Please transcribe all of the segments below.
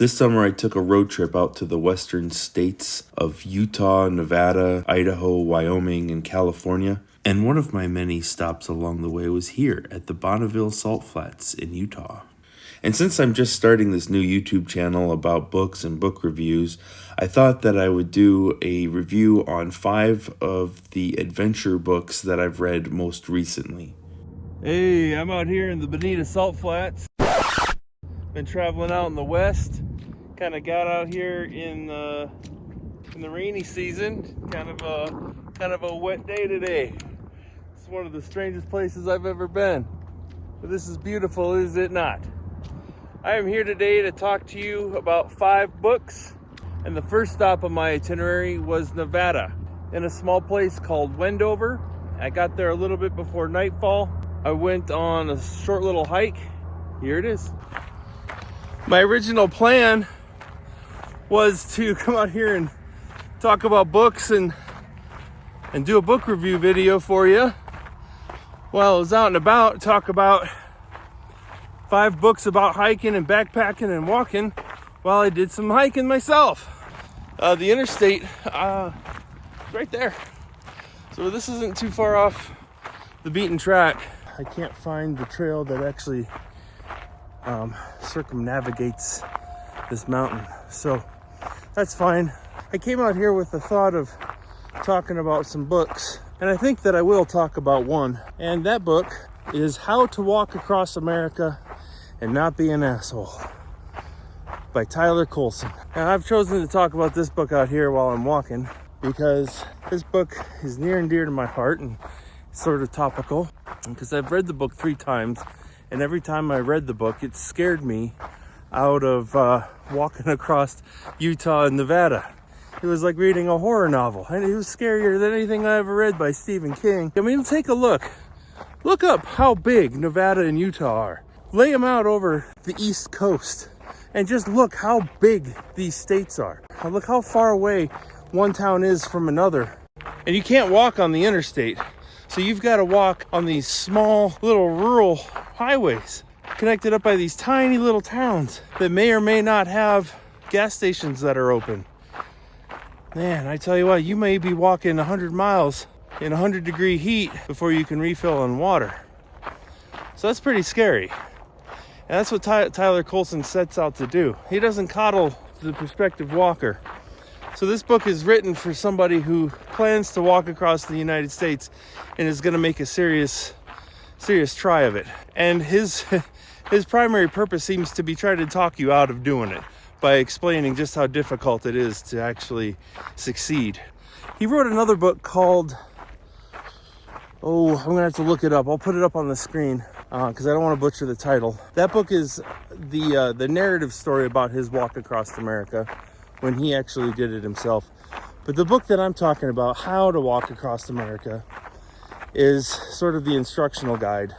This summer I took a road trip out to the western states of Utah, Nevada, Idaho, Wyoming, and California. And one of my many stops along the way was here at the Bonneville Salt Flats in Utah. And since I'm just starting this new YouTube channel about books and book reviews, I thought that I would do a review on 5 of the adventure books that I've read most recently. Hey, I'm out here in the Bonita Salt Flats. Been traveling out in the west. Kind of got out here in the rainy season. Kind of a wet day today. It's one of the strangest places I've ever been. But this is beautiful, is it not? I am here today to talk to you about 5 books, and the first stop on my itinerary was Nevada, in a small place called Wendover. I got there a little bit before nightfall. I went on a short little hike. Here it is. My original plan was to come out here and talk about books and do a book review video for you while I was out and about, talk about 5 books about hiking and backpacking and walking while I did some hiking myself. The interstate, right there. So this isn't too far off the beaten track. I can't find the trail that actually circumnavigates this mountain. So that's fine. I came out here with the thought of talking about some books, and I think that I will talk about one. And that book is How to Walk Across America and Not Be an Asshole by Tyler Colson. And I've chosen to talk about this book out here while I'm walking because this book is near and dear to my heart and sort of topical, because I've read the book 3 times, and every time I read the book it scared me out of walking across Utah and Nevada. It was like reading a horror novel, and it was scarier than anything I ever read by Stephen King. I mean, take a look up how big Nevada and Utah are. Lay them out over the East Coast and just look how big these states are. Look how far away one town is from another. And you can't walk on the interstate, so you've got to walk on these small little rural highways connected up by these tiny little towns that may or may not have gas stations that are open. Man, I tell you what, you may be walking 100 miles in 100-degree heat before you can refill on water. So that's pretty scary. And that's what Tyler Colson sets out to do. He doesn't coddle the prospective walker. So this book is written for somebody who plans to walk across the United States and is going to make a serious try of it. And his primary purpose seems to be trying to talk you out of doing it by explaining just how difficult it is to actually succeed. He wrote another book called, I'm going to have to look it up. I'll put it up on the screen because I don't want to butcher the title. That book is the narrative story about his walk across America when he actually did it himself. But the book that I'm talking about, How to Walk Across America, is sort of the instructional guide.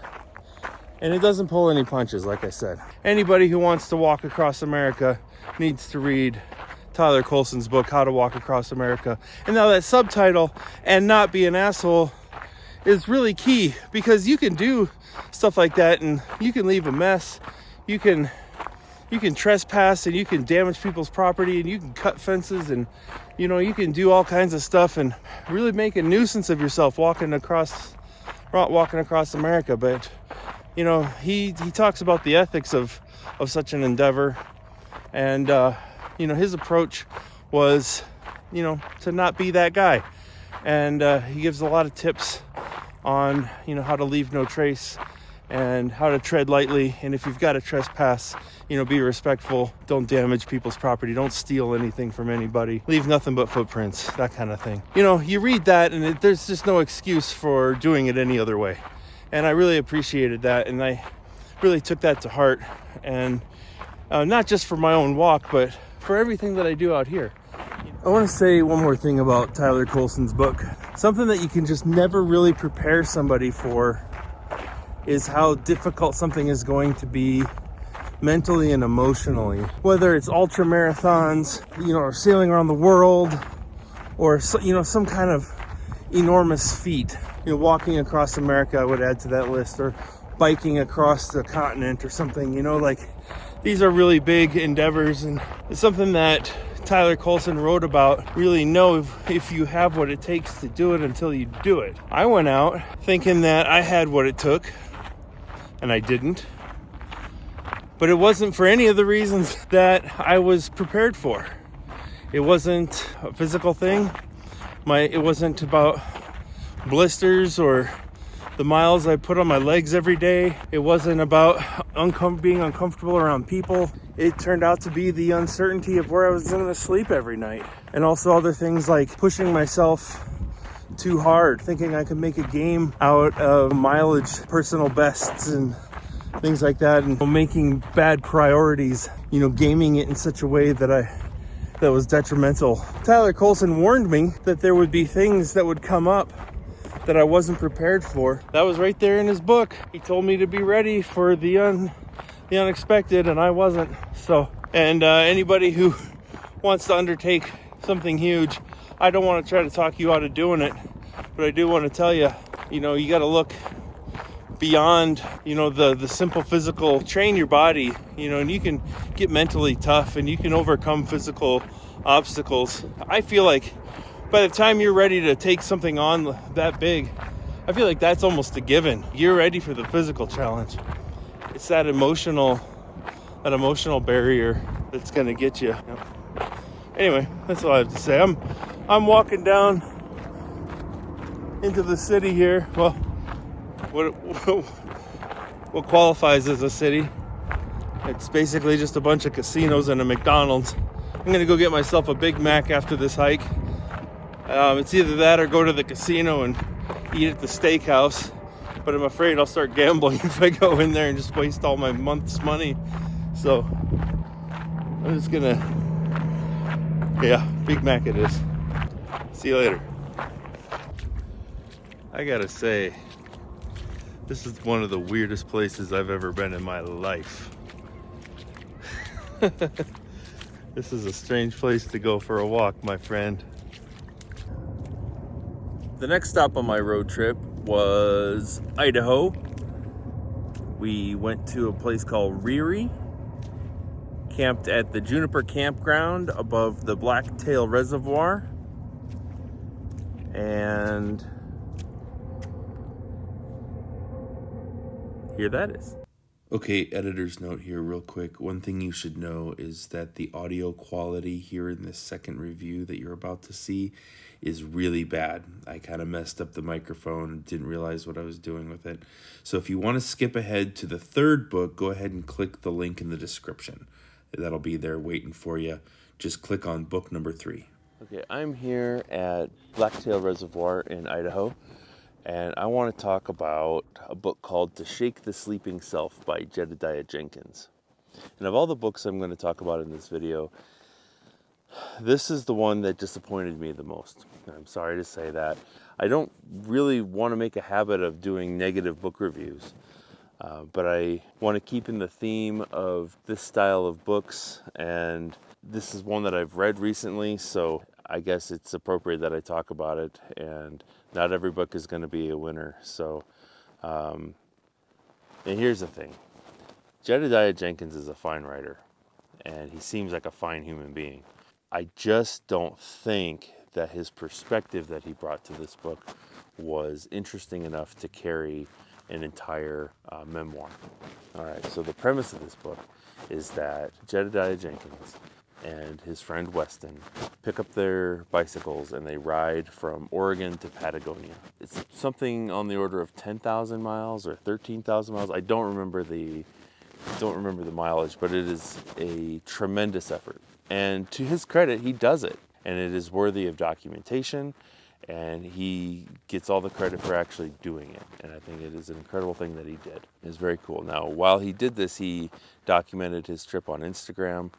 And it doesn't pull any punches, like I said. Anybody who wants to walk across America needs to read Tyler Colson's book, How to Walk Across America. And now that subtitle, and not be an asshole, is really key, because you can do stuff like that and you can leave a mess. You can trespass and you can damage people's property and you can cut fences and you can do all kinds of stuff and really make a nuisance of yourself walking across America. But he talks about the ethics of such an endeavor, and his approach was to not be that guy. And he gives a lot of tips on how to leave no trace and how to tread lightly, and if you've got to trespass, be respectful, don't damage people's property, don't steal anything from anybody, leave nothing but footprints, that kind of thing. You read that and there's just no excuse for doing it any other way. And I really appreciated that, and I really took that to heart, and not just for my own walk, but for everything that I do out here. I want to say one more thing about Tyler Colson's book. Something that you can just never really prepare somebody for is how difficult something is going to be mentally and emotionally. Whether it's ultra marathons, or sailing around the world, or some kind of enormous feat. Walking across America, I would add to that list, or biking across the continent or something. these are really big endeavors, and it's something that Tyler Colson wrote about. Really know if you have what it takes to do it until you do it. I went out thinking that I had what it took, and I didn't. But it wasn't for any of the reasons that I was prepared for. It wasn't a physical thing. It wasn't about blisters or the miles I put on my legs every day. It wasn't about being uncomfortable around people. It turned out to be the uncertainty of where I was going to sleep every night. And also other things like pushing myself too hard, thinking I could make a game out of mileage, personal bests, and things like that, and making bad priorities, gaming it in such a way that was detrimental. Tyler Colson warned me that there would be things that would come up that I wasn't prepared for. That was right there in his book. He told me to be ready for the unexpected, and I wasn't. So, and anybody who wants to undertake something huge, I don't want to try to talk you out of doing it, but I do want to tell you, you got to look beyond, the simple physical. Train your body, and you can get mentally tough and you can overcome physical obstacles. I feel like by the time you're ready to take something on that big, I feel like that's almost a given. You're ready for the physical challenge. It's that emotional barrier that's going to get you. Anyway, that's all I have to say. I'm walking down into the city here. Well, what qualifies as a city? It's basically just a bunch of casinos and a McDonald's. I'm going to go get myself a Big Mac after this hike. It's either that or go to the casino and eat at the steakhouse. But I'm afraid I'll start gambling if I go in there and just waste all my month's money. So I'm just gonna, Big Mac it is. See you later. I gotta say, this is one of the weirdest places I've ever been in my life. This is a strange place to go for a walk, my friend. The next stop on my road trip was Idaho. We went to a place called Riri, camped at the Juniper Campground above the Blacktail Reservoir, and here that is. Okay, editor's note here real quick. One thing you should know is that the audio quality here in this second review that you're about to see is really bad. I kind of messed up the microphone, didn't realize what I was doing with it. So if you want to skip ahead to the third book, go ahead and click the link in the description. That'll be there waiting for you. Just click on book number 3. Okay, I'm here at Blacktail Reservoir in Idaho. And I want to talk about a book called To Shake the Sleeping Self by Jedediah Jenkins. And of all the books I'm going to talk about in this video, this is the one that disappointed me the most. I'm sorry to say that. I don't really want to make a habit of doing negative book reviews, but I want to keep in the theme of this style of books, and this is one that I've read recently, so I guess it's appropriate that I talk about it, and not every book is going to be a winner. So, and here's the thing. Jedediah Jenkins is a fine writer, and he seems like a fine human being. I just don't think that his perspective that he brought to this book was interesting enough to carry an entire memoir. All right, so the premise of this book is that Jedediah Jenkins and his friend Weston pick up their bicycles and they ride from Oregon to Patagonia. It's something on the order of 10,000 miles or 13,000 miles. I don't remember the mileage, but it is a tremendous effort. And to his credit, he does it. And it is worthy of documentation, and he gets all the credit for actually doing it. And I think it is an incredible thing that he did. It's very cool. Now, while he did this, he documented his trip on Instagram,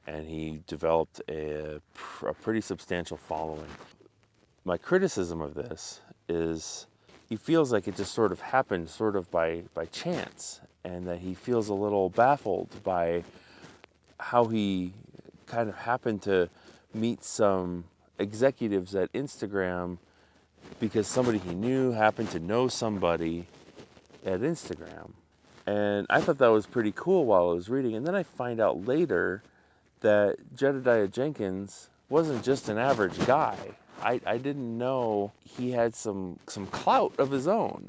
and he developed a pretty substantial following. My criticism of this is he feels like it just sort of happened sort of by chance, and that he feels a little baffled by how he kind of happened to meet some executives at Instagram because somebody he knew happened to know somebody at Instagram. And I thought that was pretty cool while I was reading. And then I find out later that Jedediah Jenkins wasn't just an average guy. I didn't know he had some clout of his own.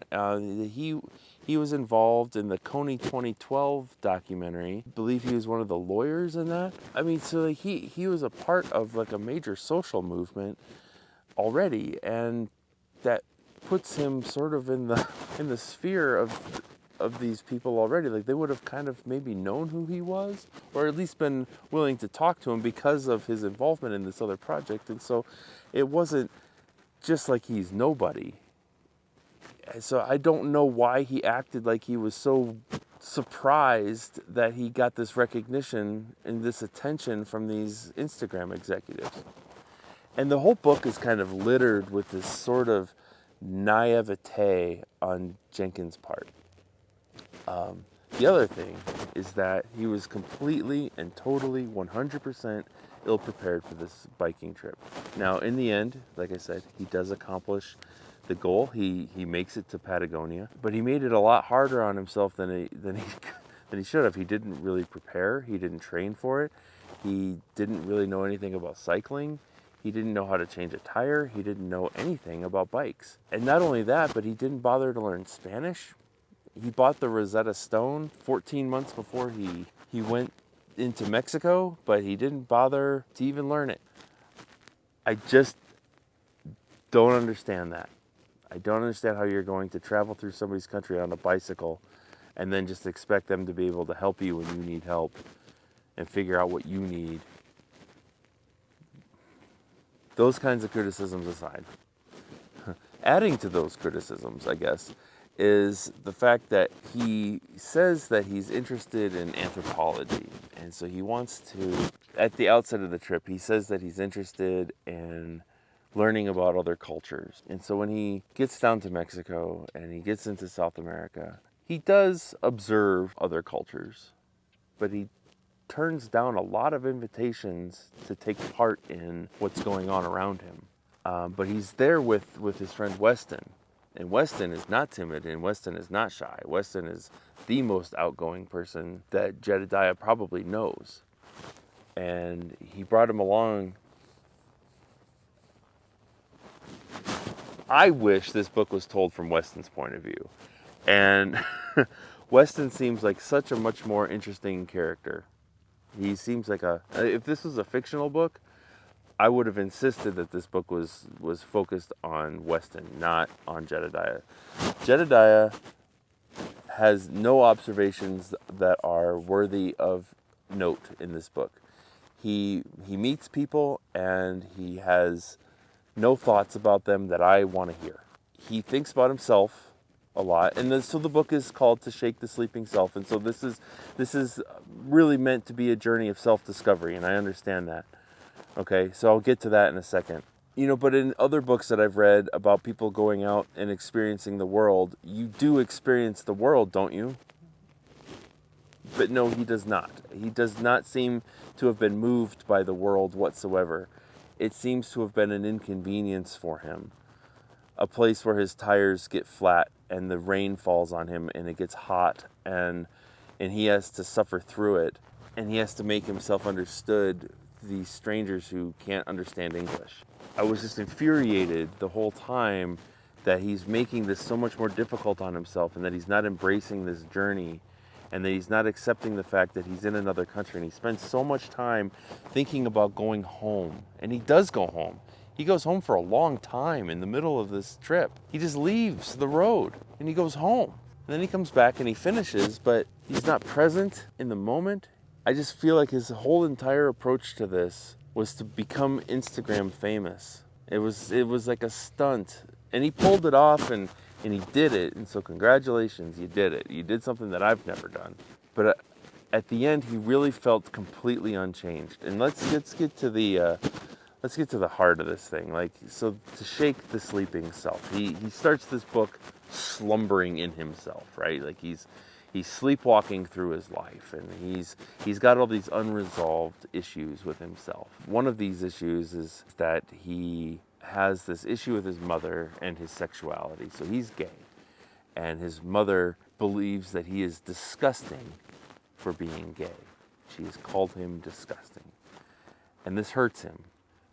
He was involved in the Coney 2012 documentary. I believe he was one of the lawyers in that. I mean, so like he was a part of like a major social movement already, and that puts him sort of in the sphere of these people already. Like, they would have kind of maybe known who he was, or at least been willing to talk to him because of his involvement in this other project. And so it wasn't just like he's nobody. So I don't know why he acted like he was so surprised that he got this recognition and this attention from these Instagram executives. And the whole book is kind of littered with this sort of naivete on Jenkins' part. The other thing is that he was completely and totally 100% ill-prepared for this biking trip. Now, in the end, like I said, he does accomplish the goal. He makes it to Patagonia, but he made it a lot harder on himself than he should have. He didn't really prepare. He didn't train for it. He didn't really know anything about cycling. He didn't know how to change a tire. He didn't know anything about bikes. And not only that, but he didn't bother to learn Spanish. He bought the Rosetta Stone 14 months before he went into Mexico, but he didn't bother to even learn it. I just don't understand that. I don't understand how you're going to travel through somebody's country on a bicycle and then just expect them to be able to help you when you need help and figure out what you need. Those kinds of criticisms aside, adding to those criticisms, I guess, is the fact that he says that he's interested in anthropology. And so he wants to, at the outset of the trip, he says that he's interested in learning about other cultures. And so when he gets down to Mexico and he gets into South America, he does observe other cultures, but he turns down a lot of invitations to take part in what's going on around him. But he's there with his friend Weston. And Weston is not timid, and Weston is not shy. Weston is the most outgoing person that Jedediah probably knows. And he brought him along. I wish this book was told from Weston's point of view. And Weston seems like such a much more interesting character. He seems like if this was a fictional book, I would have insisted that this book was focused on Weston, not on Jedediah. Jedediah has no observations that are worthy of note in this book. He meets people and he has no thoughts about them that I want to hear. He thinks about himself a lot, and so the book is called To Shake the Sleeping Self, and so this is really meant to be a journey of self-discovery, and I understand that. Okay, so I'll get to that in a second. But in other books that I've read about people going out and experiencing the world, you do experience the world, don't you? But no, he does not. He does not seem to have been moved by the world whatsoever. It seems to have been an inconvenience for him. A place where his tires get flat and the rain falls on him and it gets hot and he has to suffer through it, and he has to make himself understood these strangers who can't understand English. I was just infuriated the whole time that he's making this so much more difficult on himself, and that he's not embracing this journey, and that he's not accepting the fact that he's in another country, and he spends so much time thinking about going home. And he does go home. He goes home for a long time in the middle of this trip. He just leaves the road and he goes home. And then he comes back and he finishes, but he's not present in the moment. I just feel like his whole entire approach to this was to become Instagram famous. It was like a stunt, and he pulled it off, and he did it. And so congratulations, you did it. You did something that I've never done. But at the end, he really felt completely unchanged. And let's get to the heart of this thing. Like, so To Shake the Sleeping Self. He starts this book slumbering in himself, right? Like he's sleepwalking through his life, and he's got all these unresolved issues with himself. One of these issues is that he has this issue with his mother and his sexuality. So he's gay, And his mother believes that he is disgusting for being gay. She has called him disgusting. And this hurts him.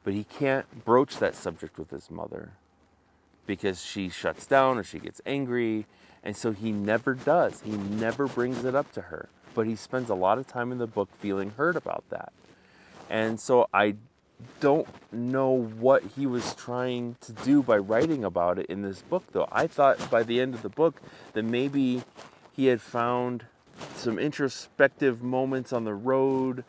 But he can't broach that subject with his mother because she shuts down or she gets angry. And so he never does. He never brings it up to her. But he spends a lot of time in the book feeling hurt about that. And so I don't know what he was trying to do by writing about it in this book, though. I thought by the end of the book that maybe he had found some introspective moments on the road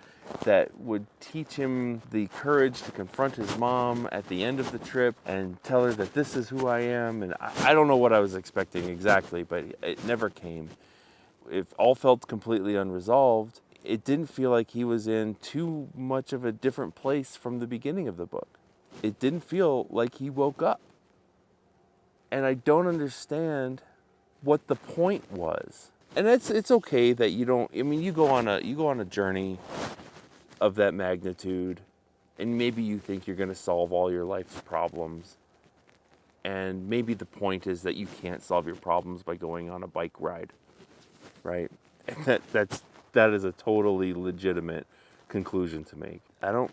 that would teach him the courage to confront his mom at the end of the trip and tell her that this is who I am. And I don't know what I was expecting exactly, but it never came. It all felt completely unresolved. It didn't feel like he was in too much of a different place from the beginning of the book. It didn't feel like he woke up. And I don't understand what the point was. And it's okay that you don't, I mean, you go on a journey of that magnitude, and maybe you think you're going to solve all your life's problems. And maybe the point is that you can't solve your problems by going on a bike ride, right? And that is a totally legitimate conclusion to make. I don't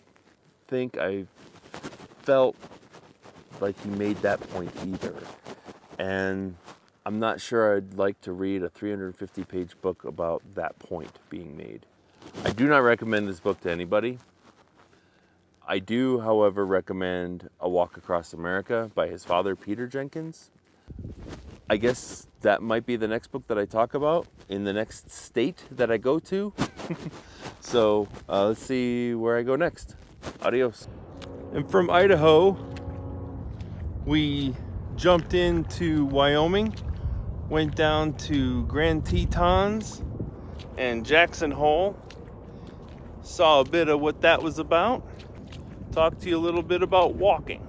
think I felt like he made that point either. And I'm not sure I'd like to read a 350-page book about that point being made. I do not recommend this book to anybody. I do, however, recommend A Walk Across America by his father, Peter Jenkins. I guess that might be the next book that I talk about in the next state that I go to. So let's see where I go next. Adios. And from Idaho, we jumped into Wyoming, went down to Grand Tetons and Jackson Hole, saw a bit of what that was about, talked to you a little bit about walking.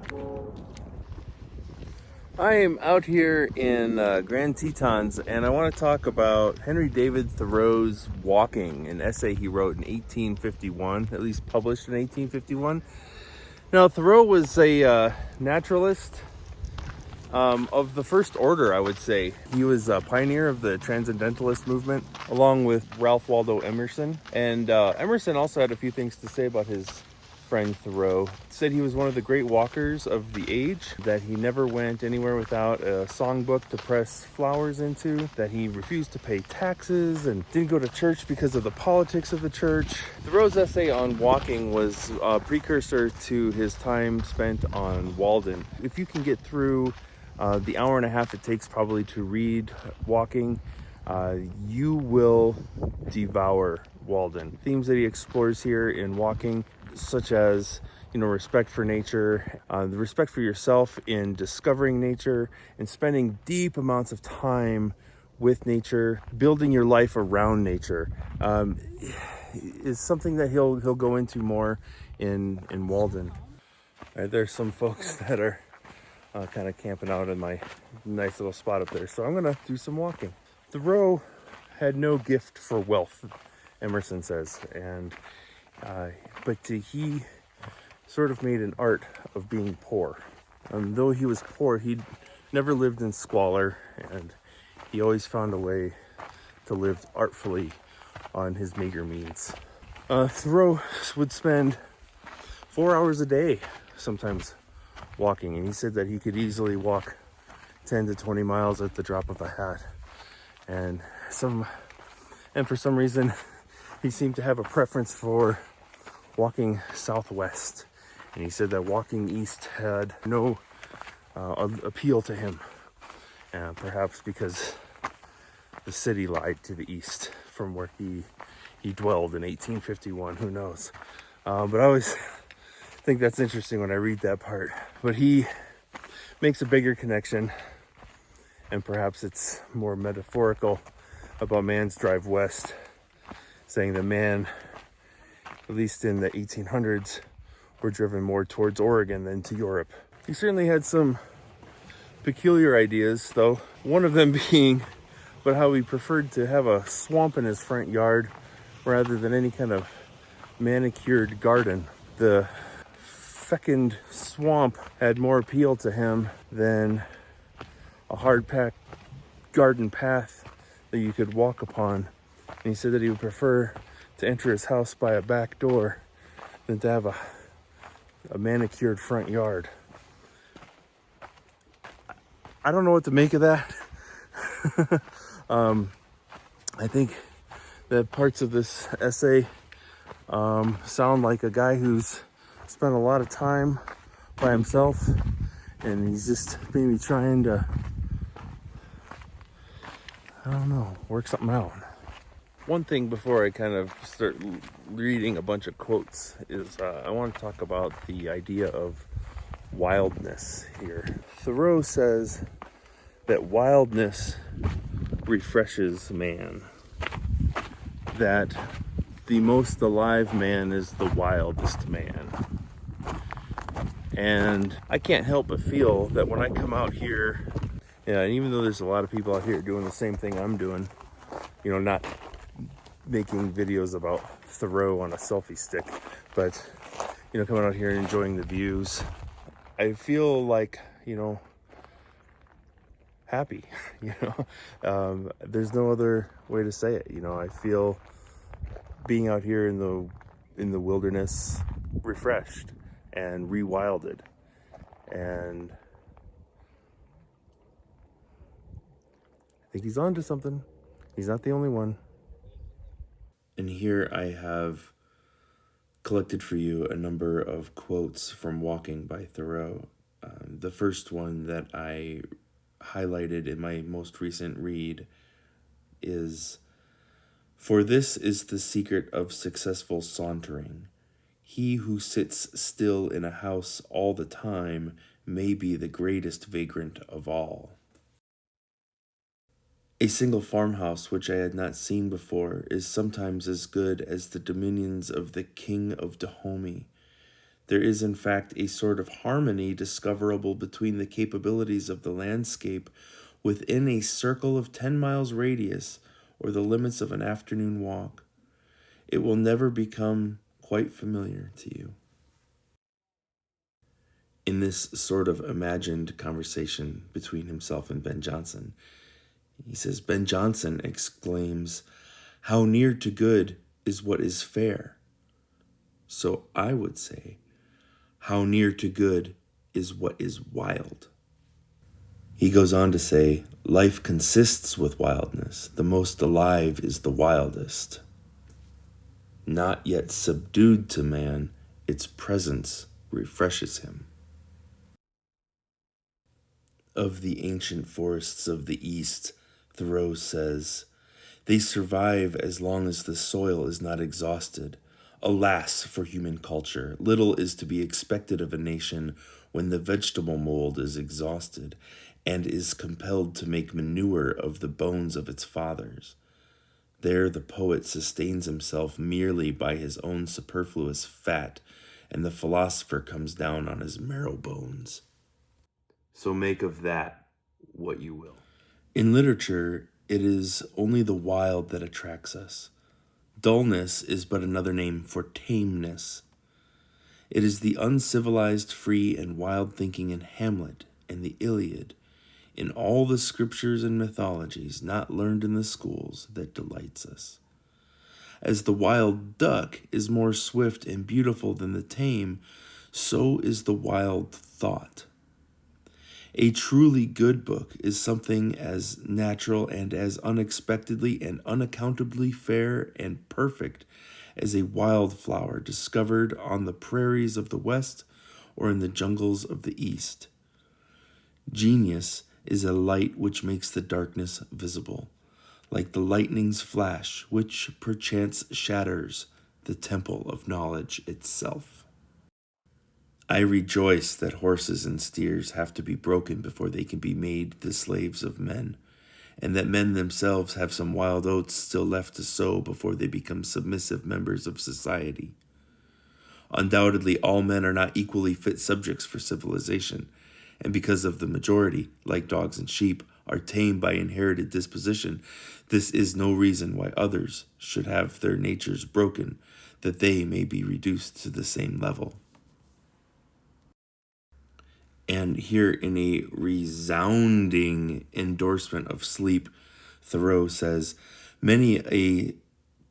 I am out here in Grand Tetons, and I want to talk about Henry David Thoreau's Walking, an essay he wrote in 1851, at least published in 1851. Now, Thoreau was a naturalist of the first order, I would say. He was a pioneer of the Transcendentalist movement, along with Ralph Waldo Emerson. And Emerson also had a few things to say about his friend Thoreau. Said he was one of the great walkers of the age, that he never went anywhere without a songbook to press flowers into, that he refused to pay taxes and didn't go to church because of the politics of the church. Thoreau's essay on walking was a precursor to his time spent on Walden. If you can get through the hour and a half it takes probably to read Walking, you will devour Walden. Themes that he explores here in Walking, such as, respect for nature, the respect for yourself in discovering nature and spending deep amounts of time with nature, building your life around nature, is something that he'll go into more in Walden. There's some folks that are kind of camping out in my nice little spot up there, so I'm gonna do some walking. Thoreau had no gift for wealth, Emerson says, but he sort of made an art of being poor. Though he was poor, he never lived in squalor, and he always found a way to live artfully on his meager means. Thoreau would spend 4 hours a day sometimes walking, and he said that he could easily walk 10 to 20 miles at the drop of a hat. And for some reason, he seemed to have a preference for walking southwest. And he said that walking east had no appeal to him. Perhaps because the city lied to the east from where he dwelled in 1851. Who knows? But I always think that's interesting when I read that part. But he makes a bigger connection, and perhaps it's more metaphorical, about man's drive west, saying that man, at least in the 1800s, were driven more towards Oregon than to Europe. He certainly had some peculiar ideas, though. One of them being about how he preferred to have a swamp in his front yard rather than any kind of manicured garden. The fecund swamp had more appeal to him than a hard-packed garden path that you could walk upon. And he said that he would prefer to enter his house by a back door than to have a manicured front yard. I don't know what to make of that. I think that parts of this essay sound like a guy who's spent a lot of time by himself, and he's just maybe trying to, I don't know, work something out. One thing before I kind of start reading a bunch of quotes is I want to talk about the idea of wildness here. Thoreau says that wildness refreshes man, that the most alive man is the wildest man. And I can't help but feel that when I come out here, and even though there's a lot of people out here doing the same thing I'm doing, not making videos about Thoreau on a selfie stick, but coming out here and enjoying the views, I feel like happy. There's no other way to say it. I feel being out here in the wilderness refreshed and rewilded, and I think he's on to something. He's not the only one. And here I have collected for you a number of quotes from Walking by Thoreau. The first one that I highlighted in my most recent read is, "For this is the secret of successful sauntering. He who sits still in a house all the time may be the greatest vagrant of all." A single farmhouse which I had not seen before is sometimes as good as the dominions of the king of Dahomey. There is in fact a sort of harmony discoverable between the capabilities of the landscape within a circle of 10 miles radius or the limits of an afternoon walk. It will never become quite familiar to you. In this sort of imagined conversation between himself and Ben Jonson, he says, Ben Jonson exclaims, "How near to good is what is fair?" So I would say, how near to good is what is wild? He goes on to say, life consists with wildness. The most alive is the wildest. Not yet subdued to man, its presence refreshes him. Of the ancient forests of the East, Thoreau says, they survive as long as the soil is not exhausted. Alas for human culture, little is to be expected of a nation when the vegetable mold is exhausted and is compelled to make manure of the bones of its fathers. There the poet sustains himself merely by his own superfluous fat, and the philosopher comes down on his marrow bones. So make of that what you will. In literature, it is only the wild that attracts us. Dullness is but another name for tameness. It is the uncivilized, free, and wild thinking in Hamlet and the Iliad, in all the scriptures and mythologies not learned in the schools, that delights us. As the wild duck is more swift and beautiful than the tame, so is the wild thought. A truly good book is something as natural and as unexpectedly and unaccountably fair and perfect as a wildflower discovered on the prairies of the West or in the jungles of the East. Genius is a light which makes the darkness visible, like the lightning's flash which perchance shatters the temple of knowledge itself. I rejoice that horses and steers have to be broken before they can be made the slaves of men, and that men themselves have some wild oats still left to sow before they become submissive members of society. Undoubtedly, all men are not equally fit subjects for civilization, and because of the majority, like dogs and sheep, are tamed by inherited disposition, this is no reason why others should have their natures broken, that they may be reduced to the same level. And here, in a resounding endorsement of sleep, Thoreau says, "Many a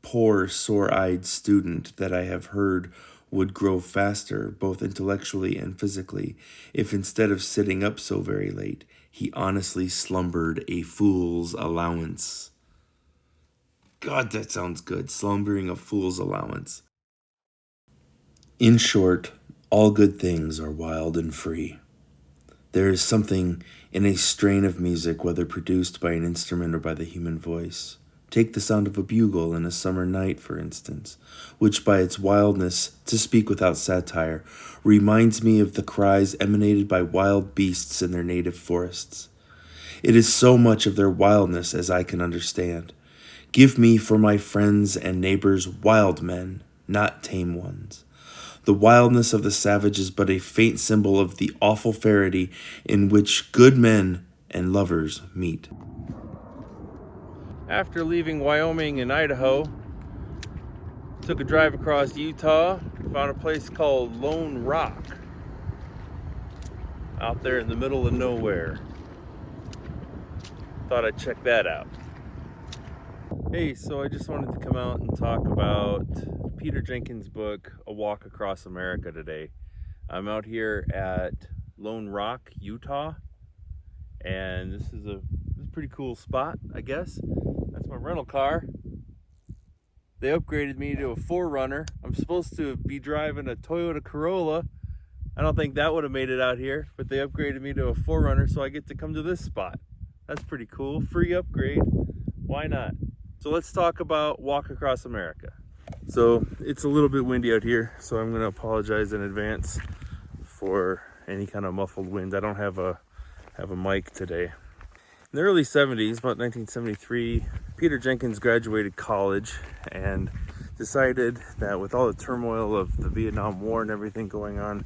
poor, sore-eyed student that I have heard would grow faster, both intellectually and physically, if instead of sitting up so very late, he honestly slumbered a fool's allowance." God, that sounds good. Slumbering a fool's allowance. In short, all good things are wild and free. There is something in a strain of music, whether produced by an instrument or by the human voice. Take the sound of a bugle in a summer night, for instance, which by its wildness, to speak without satire, reminds me of the cries emanated by wild beasts in their native forests. It is so much of their wildness as I can understand. Give me for my friends and neighbors wild men, not tame ones. The wildness of the savage is but a faint symbol of the awful farity in which good men and lovers meet. After leaving Wyoming and Idaho, took a drive across Utah, found a place called Lone Rock out there in the middle of nowhere. Thought I'd check that out. Hey, so I just wanted to come out and talk about Peter Jenkins' book, A Walk Across America today. I'm out here at Lone Rock, Utah, and this is a pretty cool spot, I guess. That's my rental car. They upgraded me to a 4Runner. I'm supposed to be driving a Toyota Corolla. I don't think that would have made it out here, but they upgraded me to a 4Runner, so I get to come to this spot. That's pretty cool. Free upgrade. Why not? So let's talk about Walk Across America. So it's a little bit windy out here, so I'm going to apologize in advance for any kind of muffled wind. I don't have a mic today. In the early 70s, about 1973, Peter Jenkins graduated college and decided that with all the turmoil of the Vietnam War and everything going on,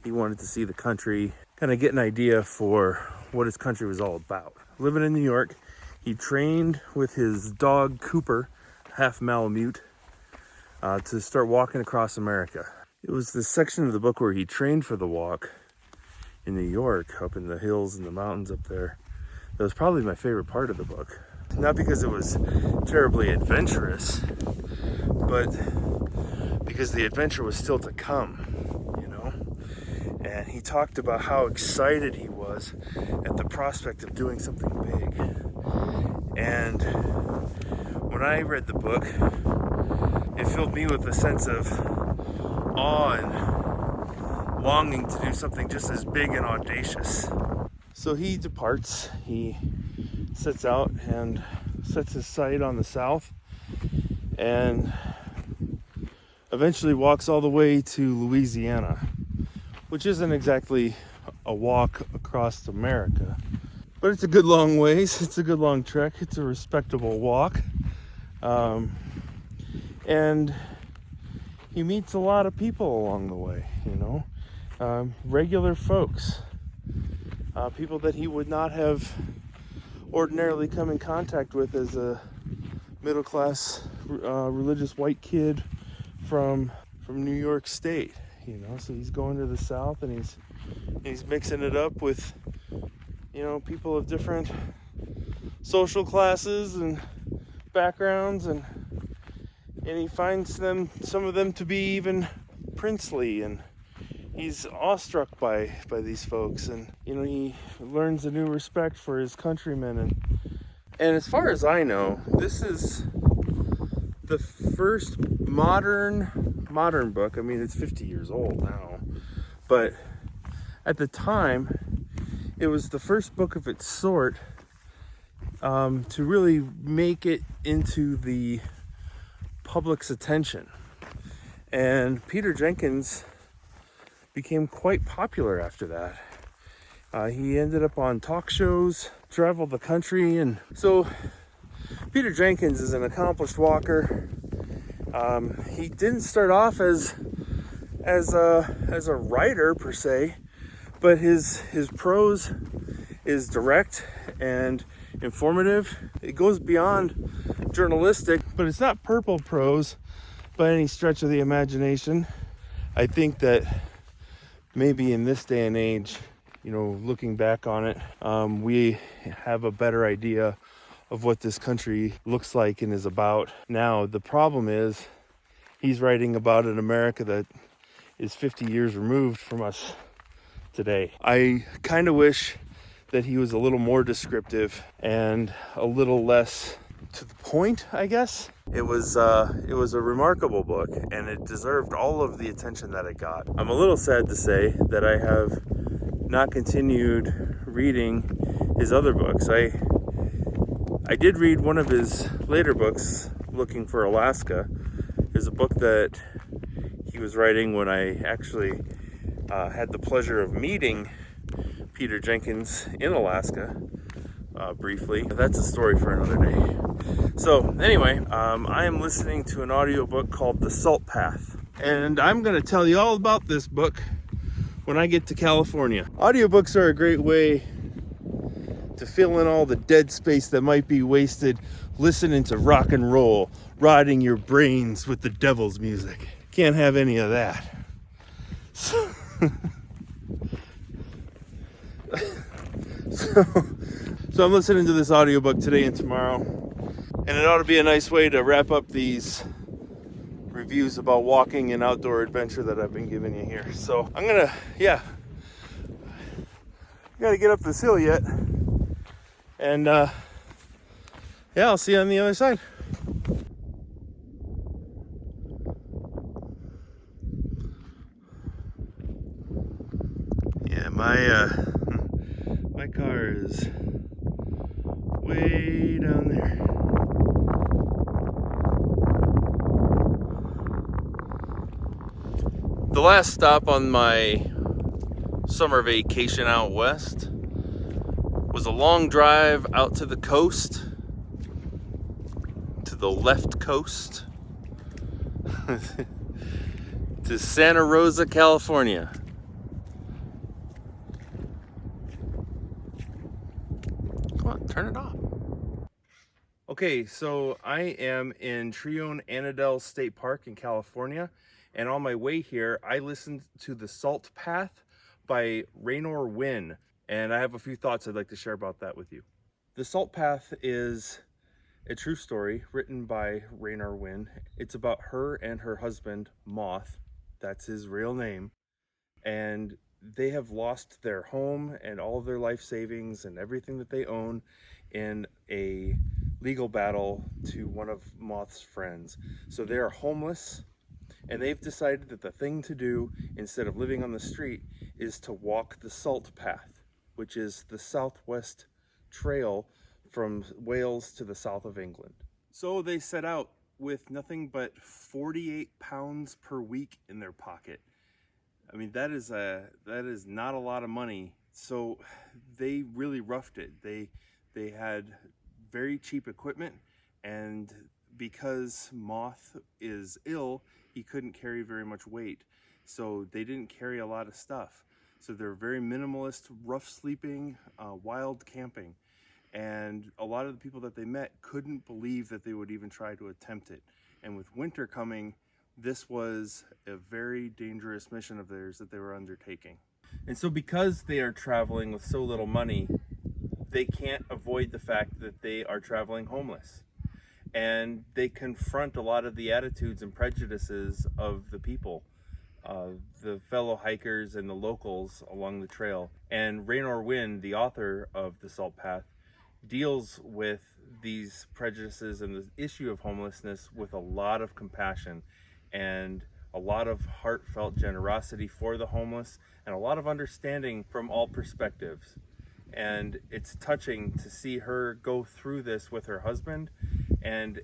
he wanted to see the country, kind of get an idea for what his country was all about. Living in New York, he trained with his dog Cooper, half Malamute, to start walking across America. It was this section of the book where he trained for the walk in New York, up in the hills and the mountains up there. That was probably my favorite part of the book. Not because it was terribly adventurous, but because the adventure was still to come, you know? And he talked about how excited he was at the prospect of doing something big. And when I read the book, it filled me with a sense of awe and longing to do something just as big and audacious. So he departs, he sets out and sets his sight on the south and eventually walks all the way to Louisiana, which isn't exactly a walk across America, but it's a good long ways, it's a good long trek, it's a respectable walk. And he meets a lot of people along the way, you know, regular folks, people that he would not have ordinarily come in contact with as a middle-class religious white kid from New York State, you know. So he's going to the South and he's mixing it up with, you know, people of different social classes and backgrounds, and he finds some of them to be even princely, and he's awestruck by these folks, and you know, he learns a new respect for his countrymen, and as far as I know, this is the first modern book. I mean, it's 50 years old now, but at the time it was the first book of its sort to really make it into the public's attention. And Peter Jenkins became quite popular after that. He ended up on talk shows, traveled the country, and so Peter Jenkins is an accomplished walker. He didn't start off as a writer per se, but his prose is direct and informative. It goes beyond journalistic, but it's not purple prose by any stretch of the imagination. I think that maybe in this day and age, looking back on it, we have a better idea of what this country looks like and is about now. The problem is he's writing about an America that is 50 years removed from us today. I kind of wish that he was a little more descriptive and a little less to the point, I guess. It was a remarkable book, and it deserved all of the attention that it got. I'm a little sad to say that I have not continued reading his other books. I did read one of his later books, Looking for Alaska. It's a book that he was writing when I actually had the pleasure of meeting Peter Jenkins in Alaska briefly. That's a story for another day. So anyway, I am listening to an audiobook called The Salt Path, and I'm going to tell you all about this book when I get to California. Audiobooks are a great way to fill in all the dead space that might be wasted listening to rock and roll, rotting your brains with the devil's music. Can't have any of that. So I'm listening to this audiobook today and tomorrow, and it ought to be a nice way to wrap up these reviews about walking and outdoor adventure that I've been giving you here. So I'm gonna, gotta get up this hill yet, and I'll see you on the other side. Yeah, my car is way down there. The last stop on my summer vacation out west was a long drive out to the coast, to the left coast, to Santa Rosa, California. Come on, turn it off. Okay, so I am in Tryon-Annandale State Park in California, and on my way here, I listened to The Salt Path by Raynor Winn, and I have a few thoughts I'd like to share about that with you. The Salt Path is a true story written by Raynor Winn. It's about her and her husband, Moth, that's his real name, and they have lost their home and all of their life savings and everything that they own in a legal battle to one of Moth's friends. So they are homeless, and they've decided that the thing to do instead of living on the street is to walk the Salt Path, which is the southwest trail from Wales to the south of England. So they set out with nothing but 48 pounds per week in their pocket. I mean, that is not a lot of money. So they really roughed it. They had very cheap equipment, and because Moth is ill, he couldn't carry very much weight. So they didn't carry a lot of stuff. So they're very minimalist, rough sleeping, wild camping. And a lot of the people that they met couldn't believe that they would even try to attempt it. And with winter coming, this was a very dangerous mission of theirs that they were undertaking. And so because they are traveling with so little money, they can't avoid the fact that they are traveling homeless. And they confront a lot of the attitudes and prejudices of the people, the fellow hikers and the locals along the trail. And Raynor Winn, the author of The Salt Path, deals with these prejudices and the issue of homelessness with a lot of compassion and a lot of heartfelt generosity for the homeless and a lot of understanding from all perspectives. And it's touching to see her go through this with her husband, and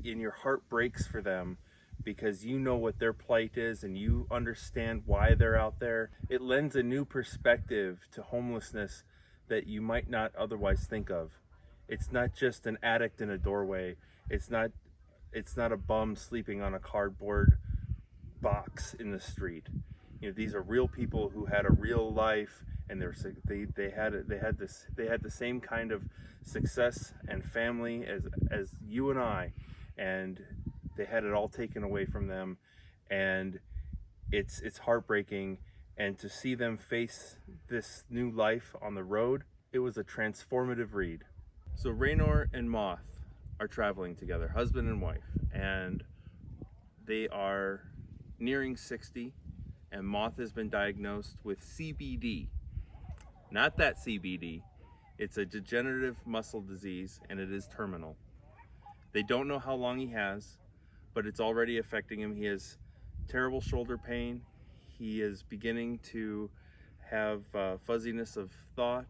your heart breaks for them because you know what their plight is and you understand why they're out there. It lends a new perspective to homelessness that you might not otherwise think of. It's not just an addict in a doorway. It's not a bum sleeping on a cardboard box in the street. These are real people who had a real life, and they had the same kind of success and family as you and I, and they had it all taken away from them, and it's heartbreaking. and to see them face this new life on the road, it was a transformative read. So Raynor and Moth are traveling together, husband and wife, and they are nearing 60, and Moth has been diagnosed with CBD. Not that CBD. It's a degenerative muscle disease, and it is terminal. They don't know how long he has, but it's already affecting him. He has terrible shoulder pain. He is beginning to have fuzziness of thought,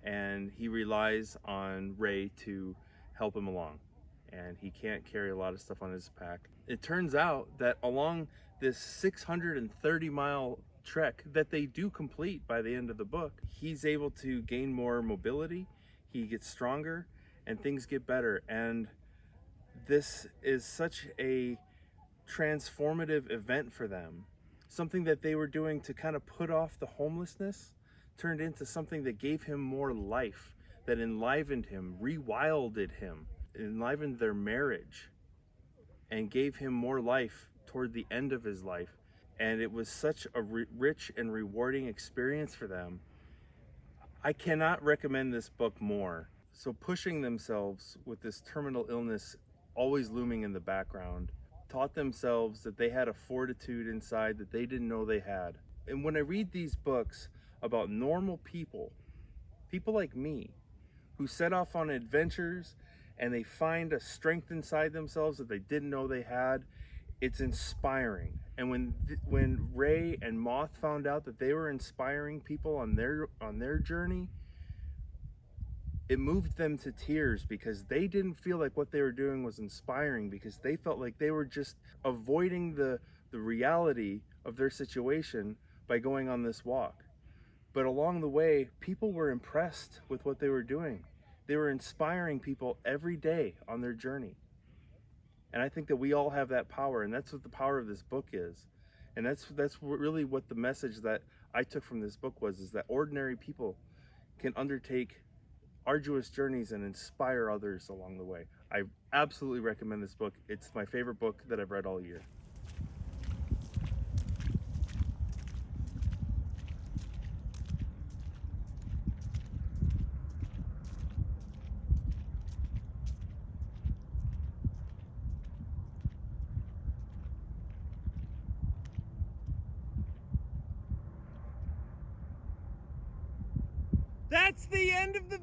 and he relies on Ray to help him along. And he can't carry a lot of stuff on his pack. It turns out that along this 630-mile trek that they do complete by the end of the book, he's able to gain more mobility, he gets stronger, and things get better. And this is such a transformative event for them. Something that they were doing to kind of put off the homelessness turned into something that gave him more life, that enlivened him, rewilded him, enlivened their marriage, and gave him more life toward the end of his life. And it was such a rich and rewarding experience for them. I cannot recommend this book more. So pushing themselves with this terminal illness always looming in the background taught themselves that they had a fortitude inside that they didn't know they had. And when I read these books about normal people, people like me, who set off on adventures and they find a strength inside themselves that they didn't know they had, it's inspiring. And when Ray and Moth found out that they were inspiring people on their journey, it moved them to tears, because they didn't feel like what they were doing was inspiring, because they felt like they were just avoiding the reality of their situation by going on this walk. But along the way, people were impressed with what they were doing. They were inspiring people every day on their journey. And I think that we all have that power, and that's what the power of this book is. And that's really what the message that I took from this book was, is that ordinary people can undertake arduous journeys and inspire others along the way. I absolutely recommend this book. It's my favorite book that I've read all year. That's the end of the